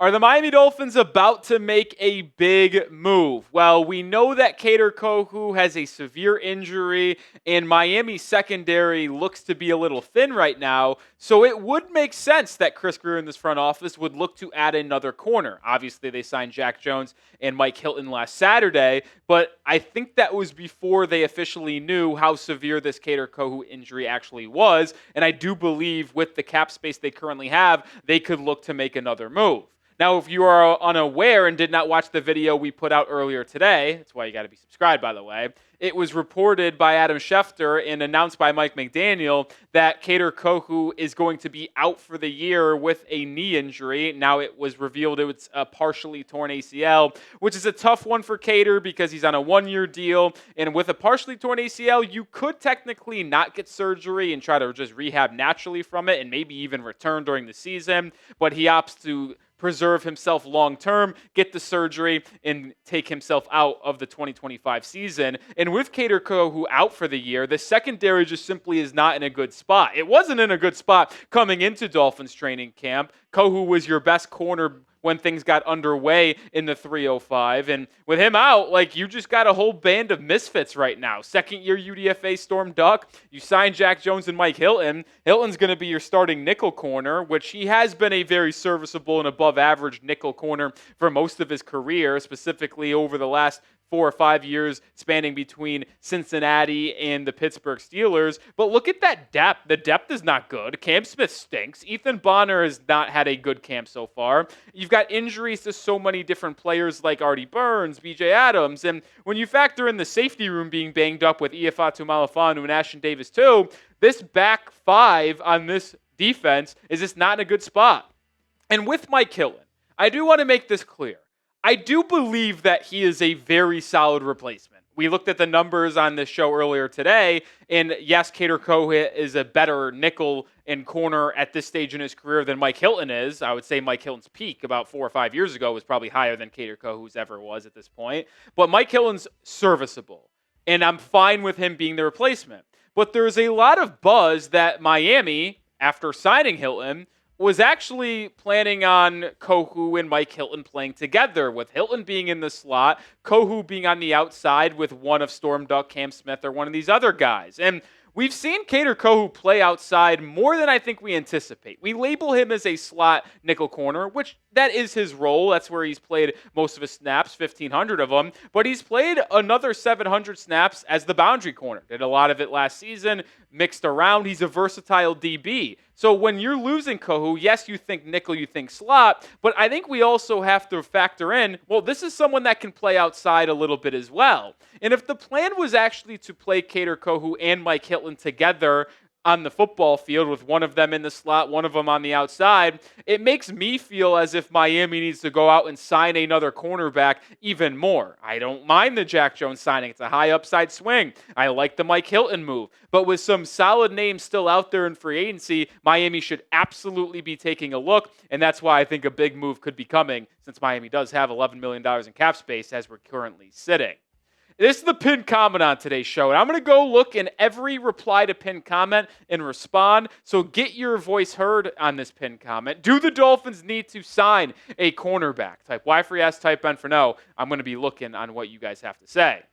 Are the Miami Dolphins about to make a big move? Well, we know that Kader Kohou has a severe injury, and Miami's secondary looks to be a little thin right now. So it would make sense that Chris Grier in this front office would look to add another corner. Obviously, they signed Jack Jones and Mike Hilton last Saturday, but I think that was before they officially knew how severe this Kader Kohou injury actually was. And I do believe with the cap space they currently have, they could look to make another move. Now, if you are unaware and did not watch the video we put out earlier today, that's why you got to be subscribed, by the way, it was reported by Adam Schefter and announced by Mike McDaniel that Kader Kohou is going to be out for the year with a knee injury. Now, it was revealed it was a partially torn ACL, which is a tough one for Kader because he's on a one-year deal. And with a partially torn ACL, you could technically not get surgery and try to just rehab naturally from it and maybe even return during the season. But he opts to preserve himself long-term, get the surgery, and take himself out of the 2025 season. And with Kader Kohou out for the year, the secondary just simply is not in a good spot. It wasn't in a good spot coming into Dolphins training camp. Kohou was your best corner when things got underway in the 305. And with him out, you just got a whole band of misfits right now. Second-year UDFA Storm Duck. You signed Jack Jones and Mike Hilton. Hilton's going to be your starting nickel corner, which he has been a very serviceable and above-average nickel corner for most of his career, specifically over the last 4 or 5 years spanning between Cincinnati and the Pittsburgh Steelers. But look at that depth. The depth is not good. Cam Smith stinks. Ethan Bonner has not had a good camp so far. You've got injuries to so many different players like Artie Burns, BJ Adams. And when you factor in the safety room being banged up with Iafatu Malafanu and Ashton Davis too, this back five on this defense is just not in a good spot. And with Mike Hilton, I do want to make this clear. I do believe that he is a very solid replacement. We looked at the numbers on this show earlier today, and yes, Kader Kohou is a better nickel and corner at this stage in his career than Mike Hilton is. I would say Mike Hilton's peak about 4 or 5 years ago was probably higher than Kader Kohou's ever was at this point. But Mike Hilton's serviceable, and I'm fine with him being the replacement. But there's a lot of buzz that Miami, after signing Hilton, was actually planning on Kohou and Mike Hilton playing together, with Hilton being in the slot, Kohou being on the outside with one of Storm Duck, Cam Smith, or one of these other guys. And we've seen Kader Kohou play outside more than I think we anticipate. We label him as a slot nickel corner, which that is his role. That's where he's played most of his snaps, 1,500 of them. But he's played another 700 snaps as the boundary corner. Did a lot of it last season, mixed around. He's a versatile DB. So when you're losing Kohou, yes, you think nickel, you think slot, but I think we also have to factor in, well, this is someone that can play outside a little bit as well. And if the plan was actually to play Kader Kohou and Mike Hilton together on the football field with one of them in the slot, one of them on the outside, it makes me feel as if Miami needs to go out and sign another cornerback even more. I don't mind the Jack Jones signing. It's a high upside swing. I like the Mike Hilton move. But with some solid names still out there in free agency, Miami should absolutely be taking a look, and that's why I think a big move could be coming, since Miami does have $11 million in cap space as we're currently sitting. This is the pinned comment on today's show, and I'm going to go look in every reply to pinned comment and respond, so get your voice heard on this pinned comment. Do the Dolphins need to sign a cornerback? Type Y for yes, type N for no. I'm going to be looking on what you guys have to say.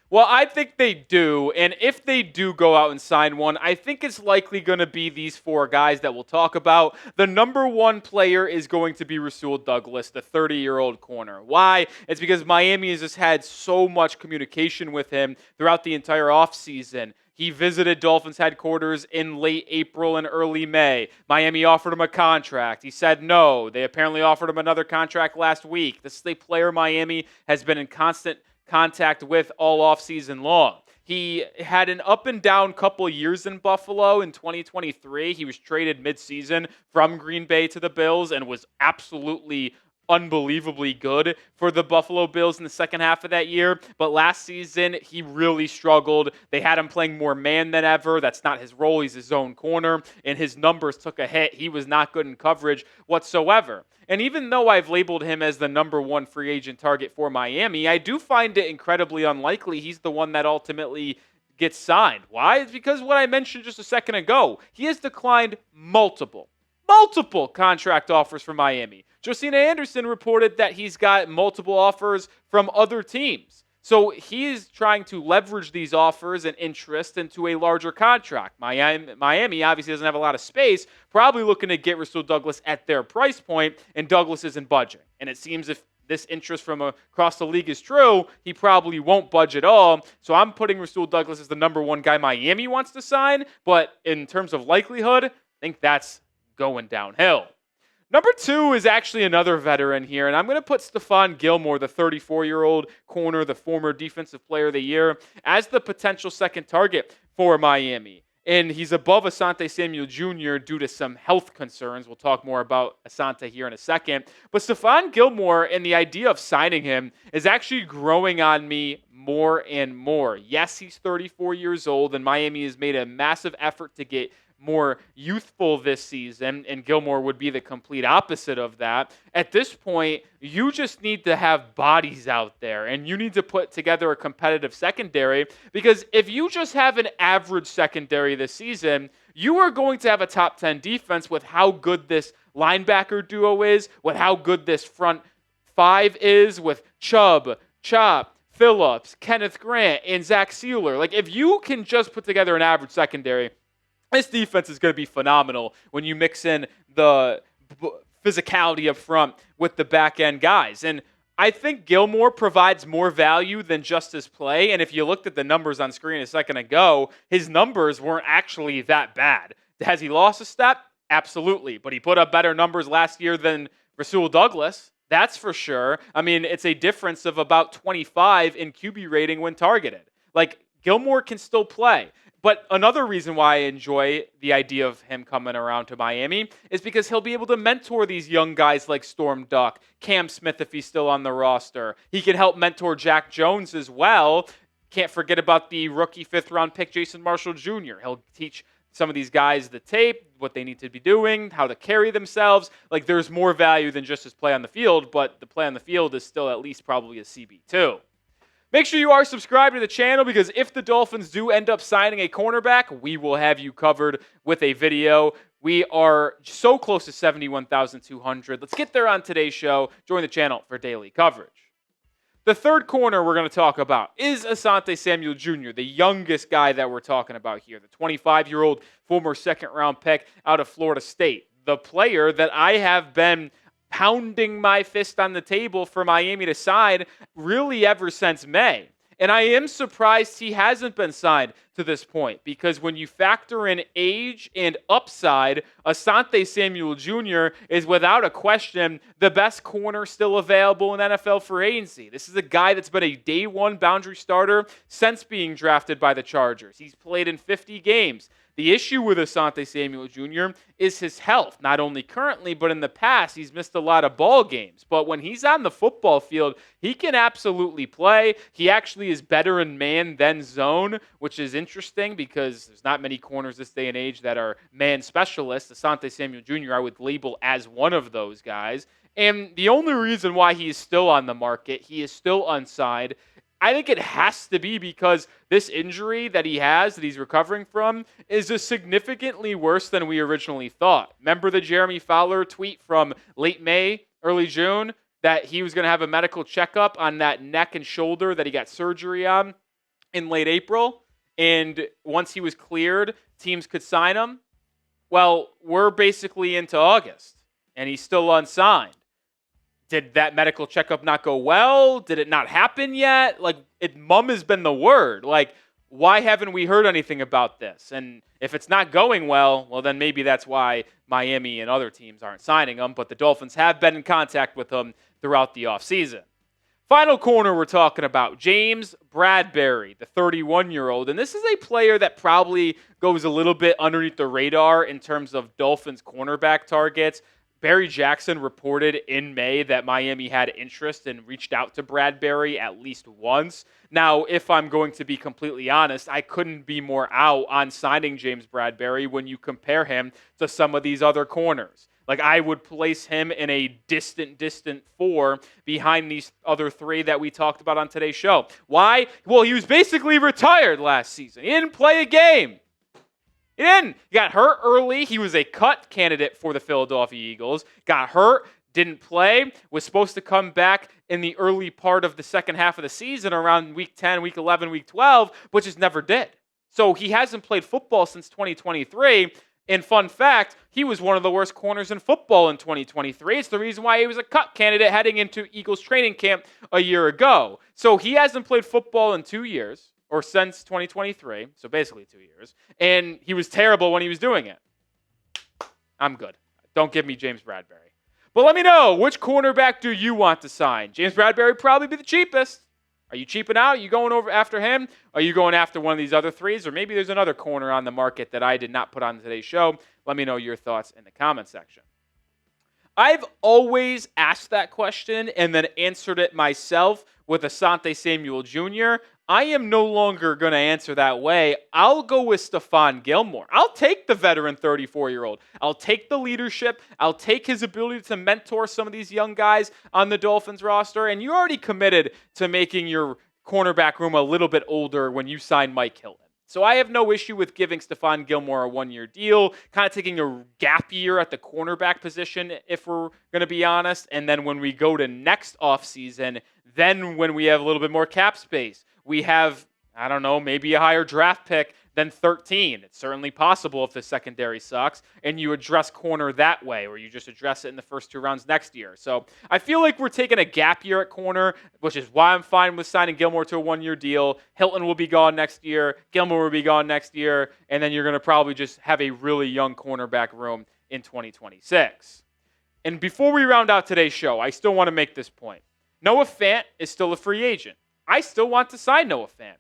Well, I think they do, and if they do go out and sign one, I think it's likely going to be these 4 guys that we'll talk about. The number one player is going to be Rasul Douglas, the 30-year-old corner. Why? It's because Miami has just had so much communication with him throughout the entire offseason. He visited Dolphins headquarters in late April and early May. Miami offered him a contract. He said no. They apparently offered him another contract last week. This is a player Miami has been in constant contact with all offseason long. He had an up and down couple years in Buffalo in 2023. He was traded midseason from Green Bay to the Bills and was absolutely unbelievably good for the Buffalo Bills in the second half of that year. But last season, he really struggled. They had him playing more man than ever. That's not his role. He's his own corner, and his numbers took a hit. He was not good in coverage whatsoever. And even though I've labeled him as the number one free agent target for Miami, I do find it incredibly unlikely he's the one that ultimately gets signed. Why? It's because what I mentioned just a second ago. He has declined multiple contract offers from Miami. Josina Anderson reported that he's got multiple offers from other teams. So he is trying to leverage these offers and interest into a larger contract. Miami obviously doesn't have a lot of space, probably looking to get Rasul Douglas at their price point, and Douglas isn't budging. And it seems if this interest from across the league is true, he probably won't budge at all. So I'm putting Rasul Douglas as the number one guy Miami wants to sign, but in terms of likelihood, I think that's going downhill. Number two is actually another veteran here, and I'm going to put Stephon Gilmore, the 34-year-old corner, the former Defensive Player of the Year, as the potential second target for Miami. And he's above Asante Samuel Jr. due to some health concerns. We'll talk more about Asante here in a second. But Stephon Gilmore and the idea of signing him is actually growing on me more and more. Yes, he's 34 years old, and Miami has made a massive effort to get more youthful this season, and Gilmore would be the complete opposite of that. At this point, you just need to have bodies out there, and you need to put together a competitive secondary, because if you just have an average secondary this season, you are going to have a top 10 defense with how good this linebacker duo is, with how good this front five is, with Chubb, Chop, Phillips, Kenneth Grant, and Zach Sealer. Like, if you can just put together an average secondary, this defense is going to be phenomenal when you mix in the physicality up front with the back-end guys. And I think Gilmore provides more value than just his play. And if you looked at the numbers on screen a second ago, his numbers weren't actually that bad. Has he lost a step? Absolutely. But he put up better numbers last year than Rasul Douglas. That's for sure. I mean, it's a difference of about 25 in QB rating when targeted. Like, Gilmore can still play. But another reason why I enjoy the idea of him coming around to Miami is because he'll be able to mentor these young guys like Storm Duck, Cam Smith if he's still on the roster. He can help mentor Jack Jones as well. Can't forget about the rookie fifth-round pick Jason Marshall Jr. He'll teach some of these guys the tape, what they need to be doing, how to carry themselves. Like, there's more value than just his play on the field, but the play on the field is still at least probably a CB2. Make sure you are subscribed to the channel, because if the Dolphins do end up signing a cornerback, we will have you covered with a video. We are so close to 71,200. Let's get there on today's show. Join the channel for daily coverage. The third corner we're going to talk about is Asante Samuel Jr., the youngest guy that we're talking about here, the 25-year-old former second-round pick out of Florida State, the player that I have been pounding my fist on the table for Miami to sign really ever since May. And I am surprised he hasn't been signed to this point, because when you factor in age and upside, Asante Samuel Jr. is without a question the best corner still available in NFL free agency. This is a guy that's been a day one boundary starter since being drafted by the Chargers. He's played in 50 games. The issue with Asante Samuel Jr. is his health. Not only currently, but in the past, he's missed a lot of ball games. But when he's on the football field, he can absolutely play. He actually is better in man than zone, which is interesting because there's not many corners this day and age that are man specialists. Asante Samuel Jr. I would label as one of those guys. And the only reason why he is still on the market, he is still unsigned, I think it has to be because this injury that he has, that he's recovering from, is just significantly worse than we originally thought. Remember the Jeremy Fowler tweet from late May, early June, that he was going to have a medical checkup on that neck and shoulder that he got surgery on in late April? And once he was cleared, teams could sign him? Well, we're basically into August, and he's still unsigned. Did that medical checkup not go well? Did it not happen yet? Like, mum has been the word. Like, why haven't we heard anything about this? And if it's not going well, then maybe that's why Miami and other teams aren't signing him. But the Dolphins have been in contact with him throughout the offseason. Final corner we're talking about, James Bradberry, the 31-year-old. And this is a player that probably goes a little bit underneath the radar in terms of Dolphins cornerback targets, Barry Jackson reported in May that Miami had interest and reached out to Bradberry at least once. Now, if I'm going to be completely honest, I couldn't be more out on signing James Bradberry when you compare him to some of these other corners. Like, I would place him in a distant 4 behind these other 3 that we talked about on today's show. Why? Well, he was basically retired last season. He didn't play a game. He didn't. He got hurt early. He was a cut candidate for the Philadelphia Eagles. Got hurt, didn't play, was supposed to come back in the early part of the second half of the season around week 10, week 11, week 12, but just never did. So he hasn't played football since 2023. And fun fact, he was one of the worst corners in football in 2023. It's the reason why he was a cut candidate heading into Eagles training camp a year ago. So he hasn't played football in 2 years, or since 2023, so basically 2 years. And he was terrible when he was doing it. I'm good. Don't give me James Bradberry. But let me know, which cornerback do you want to sign? James Bradberry would probably be the cheapest. Are you cheaping out? Are you going over after him? Are you going after one of these other 3s? Or maybe there's another corner on the market that I did not put on today's show. Let me know your thoughts in the comment section. I've always asked that question and then answered it myself with Asante Samuel Jr. I am no longer going to answer that way. I'll go with Stephon Gilmore. I'll take the veteran 34-year-old. I'll take the leadership. I'll take his ability to mentor some of these young guys on the Dolphins roster. And you already committed to making your cornerback room a little bit older when you signed Mike Hilton. So I have no issue with giving Stephon Gilmore a 1-year deal, kind of taking a gap year at the cornerback position, if we're going to be honest. And then when we go to next offseason, then when we have a little bit more cap space, we have, I don't know, maybe a higher draft pick than 13. It's certainly possible if the secondary sucks, and you address corner that way, or you just address it in the first 2 rounds next year. So I feel like we're taking a gap year at corner, which is why I'm fine with signing Gilmore to a 1-year deal. Hilton will be gone next year. Gilmore will be gone next year. And then you're going to probably just have a really young cornerback room in 2026. And before we round out today's show, I still want to make this point. Noah Fant is still a free agent. I still want to sign Noah Fant.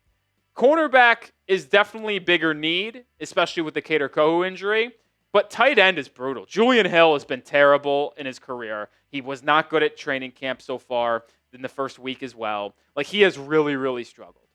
Cornerback is definitely a bigger need, especially with the Kader Kohou injury, but tight end is brutal. Julian Hill has been terrible in his career. He was not good at training camp so far in the first week as well. Like, he has really struggled.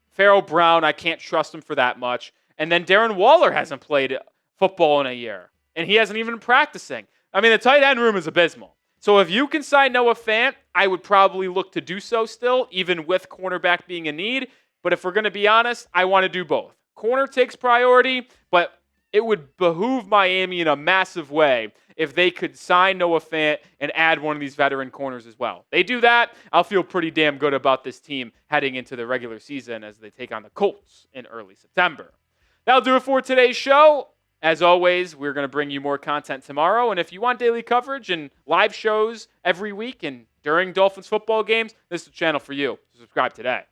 Pharaoh Brown, I can't trust him for that much. And then Darren Waller hasn't played football in a year, and he hasn't even been practicing. I mean, the tight end room is abysmal. So if you can sign Noah Fant, I would probably look to do so still, even with cornerback being a need. But if we're going to be honest, I want to do both. Corner takes priority, but it would behoove Miami in a massive way if they could sign Noah Fant and add one of these veteran corners as well. They do that, I'll feel pretty damn good about this team heading into the regular season as they take on the Colts in early September. That'll do it for today's show. As always, we're going to bring you more content tomorrow. And if you want daily coverage and live shows every week and during Dolphins football games, this is the channel for you. Subscribe today.